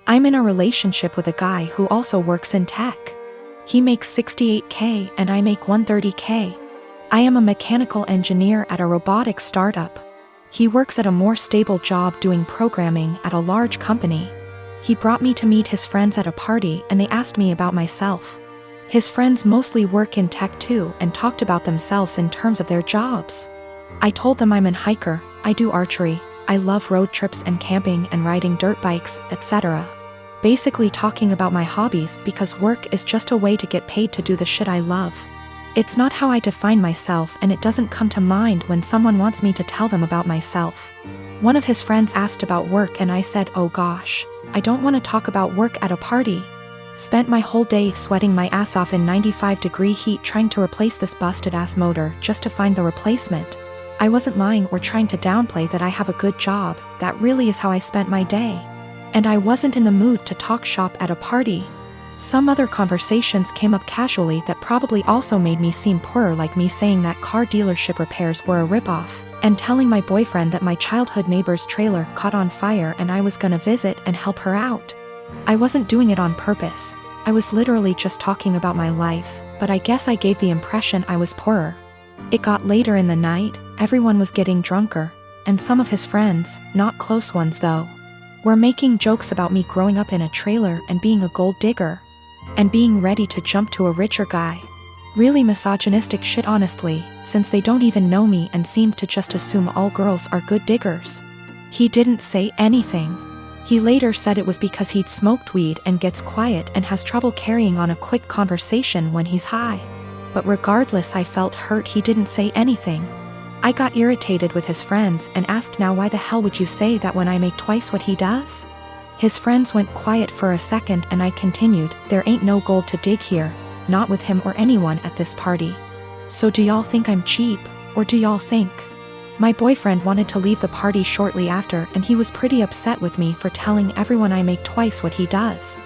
I'm in a relationship with a guy who also works in tech. He makes $68K and I make $130K. I am a mechanical engineer at a robotics startup. He works at a more stable job doing programming at a large company. He brought me to meet his friends at a party and they asked me about myself. His friends mostly work in tech too and talked about themselves in terms of their jobs. I told them I'm an hiker, I do archery, I love road trips and camping and riding dirt bikes, etc. Basically talking about my hobbies because work is just a way to get paid to do the shit I love. It's not how I define myself and it doesn't come to mind when someone wants me to tell them about myself. One of his friends asked about work and I said, oh gosh, I don't want to talk about work at a party. Spent my whole day sweating my ass off in 95-degree heat trying to replace this busted ass motor just to find the replacement. I wasn't lying or trying to downplay that I have a good job, that really is how I spent my day. And I wasn't in the mood to talk shop at a party. Some other conversations came up casually that probably also made me seem poorer, like me saying that car dealership repairs were a ripoff, and telling my boyfriend that my childhood neighbor's trailer caught on fire and I was gonna visit and help her out. I wasn't doing it on purpose, I was literally just talking about my life, but I guess I gave the impression I was poorer. It got later in the night, everyone was getting drunker, and some of his friends, not close ones though, were making jokes about me growing up in a trailer and being a gold digger, and being ready to jump to a richer guy. Really misogynistic shit honestly, since they don't even know me and seemed to just assume all girls are good diggers. He didn't say anything. He later said it was because he'd smoked weed and gets quiet and has trouble carrying on a quick conversation when he's high. But regardless, I felt hurt he didn't say anything. I got irritated with his friends and asked, now why the hell would you say that when I make twice what he does? His friends went quiet for a second and I continued, there ain't no gold to dig here, not with him or anyone at this party. So do y'all think I'm cheap, or do y'all think? My boyfriend wanted to leave the party shortly after and he was pretty upset with me for telling everyone I make twice what he does.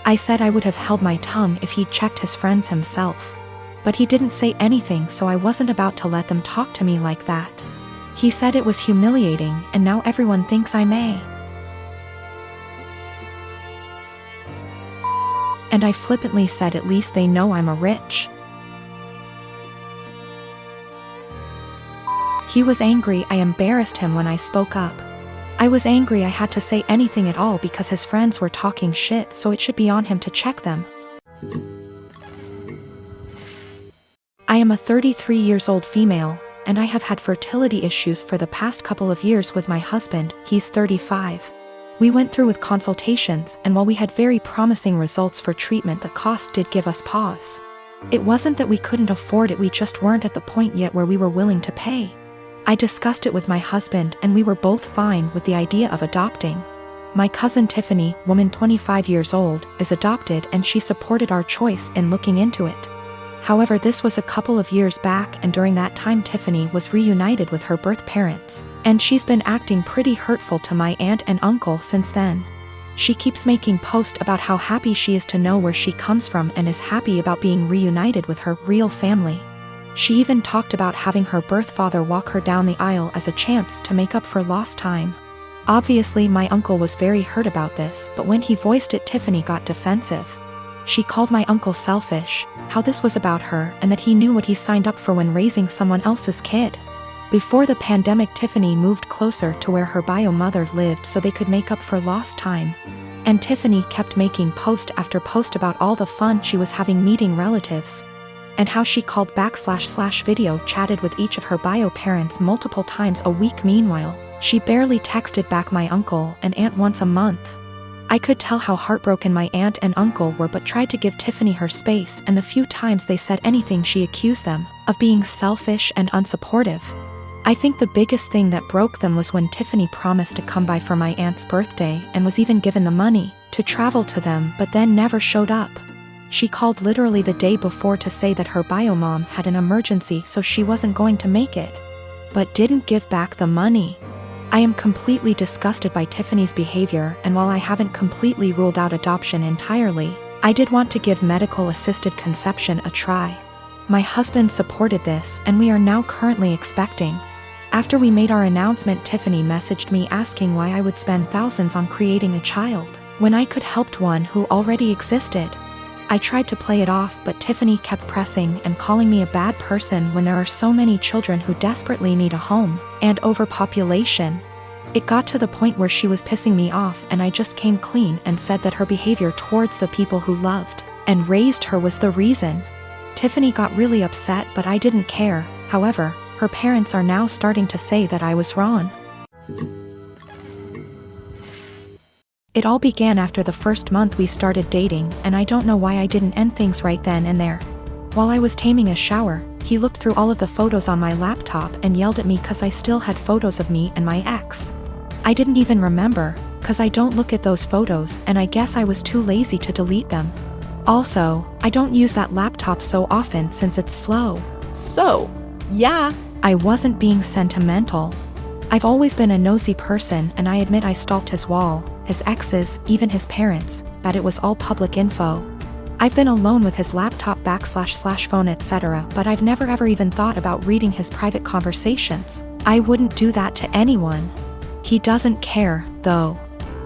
I said I would have held my tongue if he'd checked his friends himself. But he didn't say anything, so I wasn't about to let them talk to me like that. He said it was humiliating and now everyone thinks I may. And I flippantly said at least they know I'm a rich. He was angry. I embarrassed him when I spoke up. I was angry I had to say anything at all because his friends were talking shit, so it should be on him to check them. I am a 33 years old female, and I have had fertility issues for the past couple of years with my husband. He's 35. We went through with consultations, and while we had very promising results for treatment, the cost did give us pause. It wasn't that we couldn't afford it, we just weren't at the point yet where we were willing to pay. I discussed it with my husband and we were both fine with the idea of adopting. My cousin Tiffany, woman 25 years old, is adopted and she supported our choice in looking into it. However, this was a couple of years back, and during that time Tiffany was reunited with her birth parents, and she's been acting pretty hurtful to my aunt and uncle since then. She keeps making posts about how happy she is to know where she comes from and is happy about being reunited with her real family. She even talked about having her birth father walk her down the aisle as a chance to make up for lost time. Obviously my uncle was very hurt about this, but when he voiced it, Tiffany got defensive. She called my uncle selfish, how this was about her and that he knew what he signed up for when raising someone else's kid. Before the pandemic, Tiffany moved closer to where her bio mother lived so they could make up for lost time. And Tiffany kept making post after post about all the fun she was having meeting relatives, and how she called / video chatted with each of her bio parents multiple times a week. Meanwhile, she barely texted back my uncle and aunt once a month. I could tell how heartbroken my aunt and uncle were, but tried to give Tiffany her space, and the few times they said anything she accused them of being selfish and unsupportive. I think the biggest thing that broke them was when Tiffany promised to come by for my aunt's birthday and was even given the money to travel to them, but then never showed up. She called literally the day before to say that her bio mom had an emergency so she wasn't going to make it, but didn't give back the money. I am completely disgusted by Tiffany's behavior, and while I haven't completely ruled out adoption entirely, I did want to give medical-assisted conception a try. My husband supported this, and we are now currently expecting. After we made our announcement, Tiffany messaged me asking why I would spend thousands on creating a child. when I could helped one who already existed. I tried to play it off, but Tiffany kept pressing and calling me a bad person when there are so many children who desperately need a home, and overpopulation. It got to the point where she was pissing me off, and I just came clean and said that her behavior towards the people who loved and raised her was the reason. Tiffany got really upset, but I didn't care. However, her parents are now starting to say that I was wrong. It all began after the first month we started dating, and I don't know why I didn't end things right then and there. While I was taming a shower, he looked through all of the photos on my laptop and yelled at me cause I still had photos of me and my ex. I didn't even remember, cause I don't look at those photos, and I guess I was too lazy to delete them. Also, I don't use that laptop so often since it's slow. So, yeah. I wasn't being sentimental. I've always been a nosy person, and I admit I stalked his wall, his exes, even his parents, but it was all public info. I've been alone with his laptop / phone etc., but I've never ever even thought about reading his private conversations. I wouldn't do that to anyone. He doesn't care, though.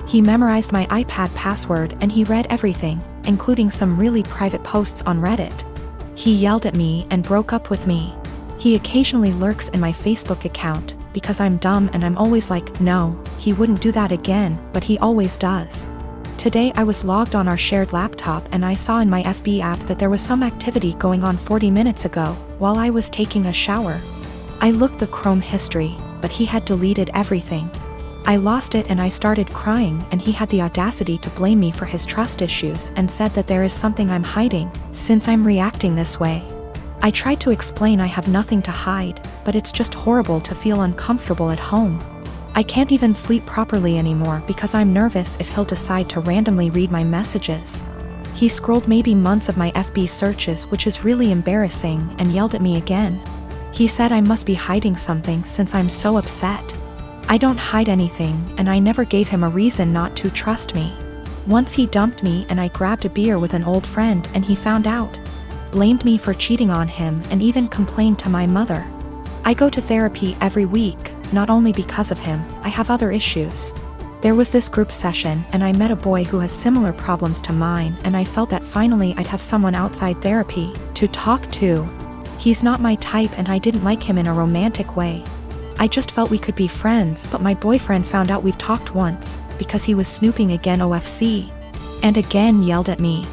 He memorized my iPad password and he read everything, including some really private posts on Reddit. He yelled at me and broke up with me. He occasionally lurks in my Facebook account, because I'm dumb and I'm always like, no, he wouldn't do that again, but he always does. Today I was logged on our shared laptop and I saw in my FB app that there was some activity going on 40 minutes ago, while I was taking a shower. I looked the Chrome history, but he had deleted everything. I lost it and I started crying, and he had the audacity to blame me for his trust issues and said that there is something I'm hiding, since I'm reacting this way. I tried to explain I have nothing to hide, but it's just horrible to feel uncomfortable at home. I can't even sleep properly anymore because I'm nervous if he'll decide to randomly read my messages. He scrolled maybe months of my FB searches, which is really embarrassing, and yelled at me again. He said I must be hiding something since I'm so upset. I don't hide anything, and I never gave him a reason not to trust me. Once he dumped me and I grabbed a beer with an old friend and he found out. Blamed me for cheating on him and even complained to my mother. I go to therapy every week, not only because of him, I have other issues. There was this group session and I met a boy who has similar problems to mine, and I felt that finally I'd have someone outside therapy to talk to. He's not my type and I didn't like him in a romantic way. I just felt we could be friends, but my boyfriend found out we've talked once, because he was snooping again OFC. And again yelled at me.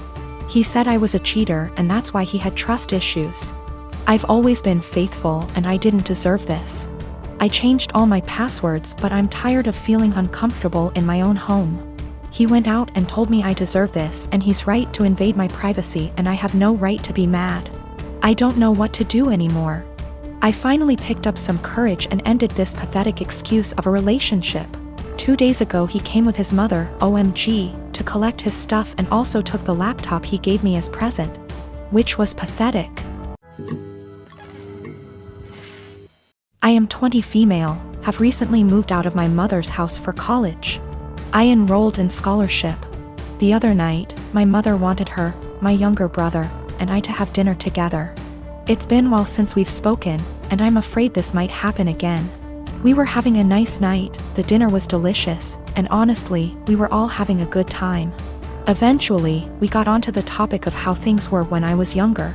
He said I was a cheater and that's why he had trust issues. I've always been faithful and I didn't deserve this. I changed all my passwords, but I'm tired of feeling uncomfortable in my own home. He went out and told me I deserve this, and he's right to invade my privacy, and I have no right to be mad. I don't know what to do anymore. I finally picked up some courage and ended this pathetic excuse of a relationship. 2 days ago he came with his mother, OMG, to collect his stuff and also took the laptop he gave me as present. Which was pathetic. I am 20 female, have recently moved out of my mother's house for college. I enrolled in scholarship. The other night, my mother wanted her, my younger brother, and I to have dinner together. It's been a while since we've spoken, and I'm afraid this might happen again. We were having a nice night, the dinner was delicious, and honestly, we were all having a good time. Eventually, we got onto the topic of how things were when I was younger.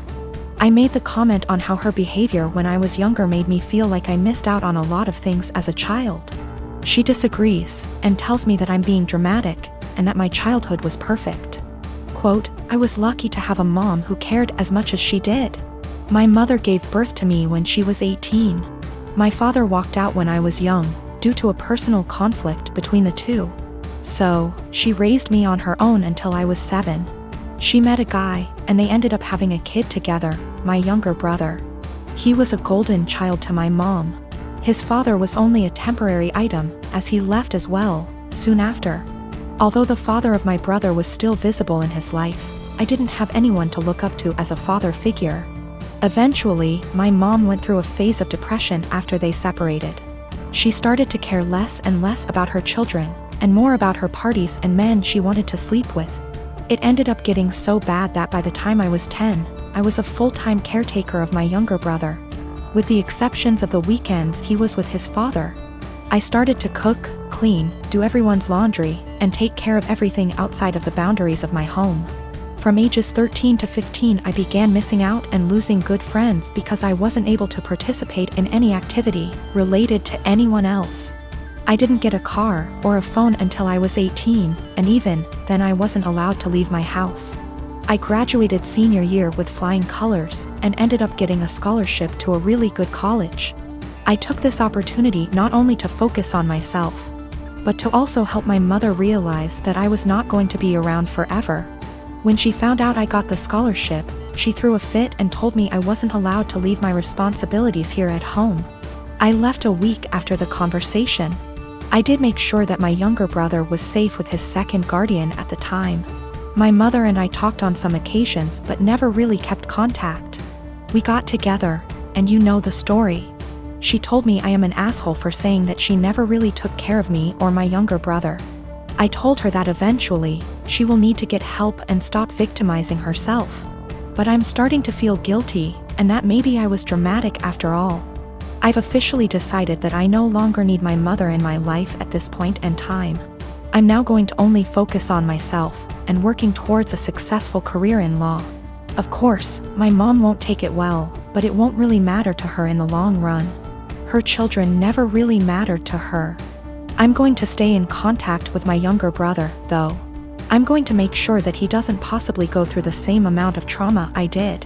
I made the comment on how her behavior when I was younger made me feel like I missed out on a lot of things as a child. She disagrees, and tells me that I'm being dramatic, and that my childhood was perfect. Quote, I was lucky to have a mom who cared as much as she did. My mother gave birth to me when she was 18. My father walked out when I was young, due to a personal conflict between the two. So, she raised me on her own until I was 7. She met a guy, and they ended up having a kid together, my younger brother. He was a golden child to my mom. His father was only a temporary item, as he left as well, soon after. Although the father of my brother was still visible in his life, I didn't have anyone to look up to as a father figure. Eventually, my mom went through a phase of depression after they separated. She started to care less and less about her children, and more about her parties and men she wanted to sleep with. It ended up getting so bad that by the time I was 10, I was a full-time caretaker of my younger brother. With the exceptions of the weekends he was with his father. I started to cook, clean, do everyone's laundry, and take care of everything outside of the boundaries of my home. From ages 13 to 15, I began missing out and losing good friends because I wasn't able to participate in any activity related to anyone else. I didn't get a car or a phone until I was 18, and even then I wasn't allowed to leave my house. I graduated senior year with flying colors and ended up getting a scholarship to a really good college. I took this opportunity not only to focus on myself, but to also help my mother realize that I was not going to be around forever. When she found out I got the scholarship, she threw a fit and told me I wasn't allowed to leave my responsibilities here at home. I left a week after the conversation. I did make sure that my younger brother was safe with his second guardian at the time. My mother and I talked on some occasions but never really kept contact. We got together, and you know the story. She told me I am an asshole for saying that she never really took care of me or my younger brother. I told her that eventually, she will need to get help and stop victimizing herself. But I'm starting to feel guilty, and that maybe I was dramatic after all. I've officially decided that I no longer need my mother in my life at this point in time. I'm now going to only focus on myself and working towards a successful career in law. Of course, my mom won't take it well, but it won't really matter to her in the long run. Her children never really mattered to her. I'm going to stay in contact with my younger brother, though. I'm going to make sure that he doesn't possibly go through the same amount of trauma I did.